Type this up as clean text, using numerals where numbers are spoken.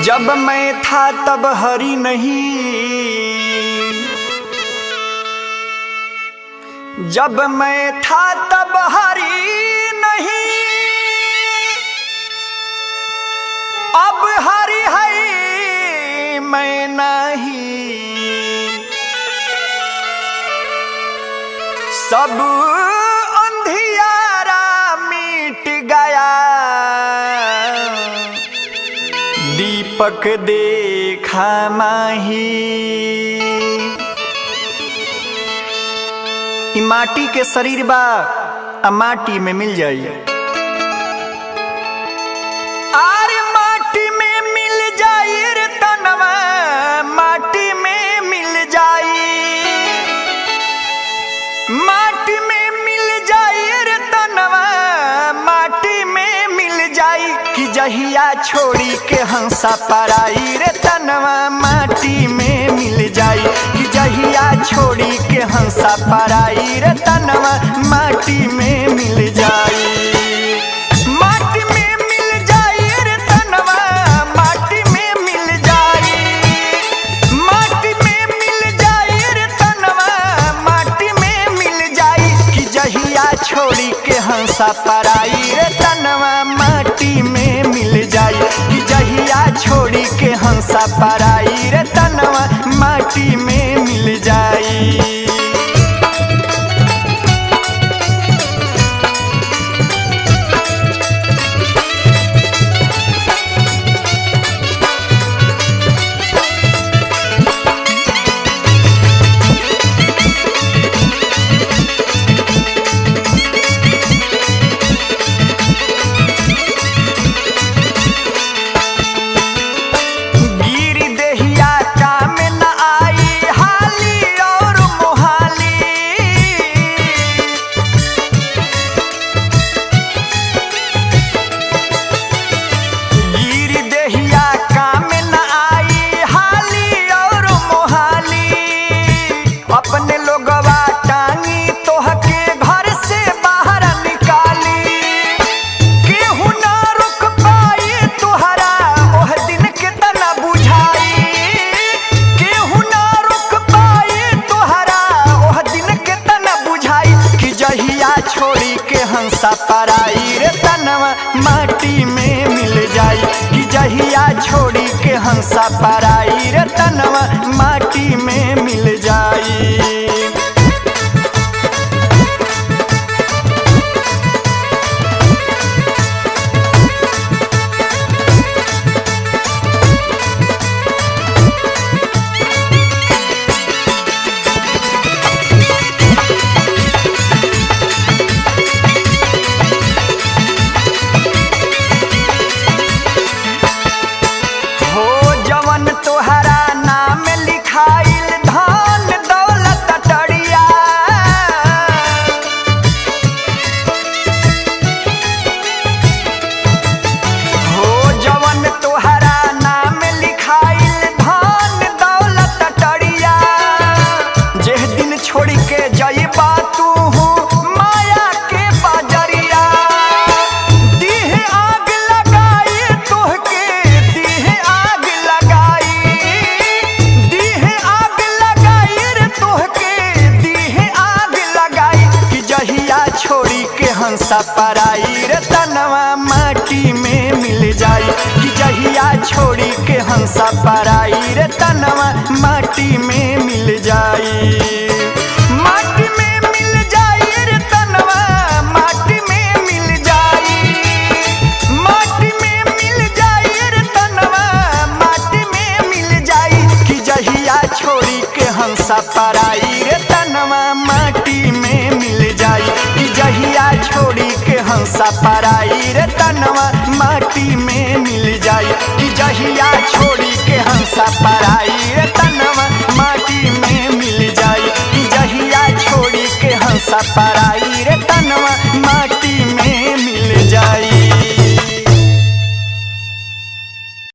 जब मैं था तब हरी नहीं, जब मैं था तब हरी नहीं, अब हरी है मैं नहीं। सब अंधियारा मिट गया, दीपक देखा माही। ई माटी के शरीर बा, आ माटी में मिल जाई। आरे माटी में मिल जाई रे तनवा, माटी में मिल जाई, माटी में मिल जाई रे तनवा, माटी में मिल जाई। कि जहिया छोड़ी के हंसा पराई रे तनवा, माटी में मिल जाई। कि जहिया छोड़ी के हंसा पराई रे तनवा, माटी में मिल जाई। माटी में मिल जाई रे तनवा, माटी में मिल जाई, माटी में मिल जाई रे तनवा, माटी में मिल जाई। कि जहिया छोड़ी के हंसा पराई रे तनवा, माटी में मिल जाई। कि जहिया छोड़ी के हंसा पराई रे तनवा, माटी में मिल जाई। अपने लोगवा टांगी तोहके घर से बाहर निकाली, केहू ना रुक पाई तुहरा ओह दिन के तना बुझाई। केहू ना रुक पाई तुहरा ओह दिन के तना बुझाई। कि जहिया छोड़ी के हंसा पराई रे तनवा, माटी में मिल जाई। कि जहिया छोड़ी के हंसा पराई रे तनवा, माटी में मिल जाई। तोहरा नाम लिखाइल धन दौलत टड़िया, हो जवन तोहरा नाम लिखाइल धन दौलत टड़िया। जेह दिन छोड़ के जइबा तू माया के बजरिया, दीह आग लगाई तोहके, दीह आग लगाई, छोड़ी के हंसा पराई रे तनवा, माटी में मिल जाई। कि जहिया छोड़ी के हंसा पराई रे तनवा, माटी में मिल जाई। माटी में मिल जाई रे तनवा, माटी में मिल जाई, माटी में मिल जाई रे तनवा, माटी में मिल जाई। कि जहिया छोड़ी के हंसा पराई रे तनवा, माटी में मिल जाई। कि जहिया छोड़ी के हंसा पराई रे तनवा, माटी में मिल जाई। कि जहिया छोड़ी के हंसा पराई रे तनवा, माटी में मिल जाई। कि जहिया छोड़ी के हंसा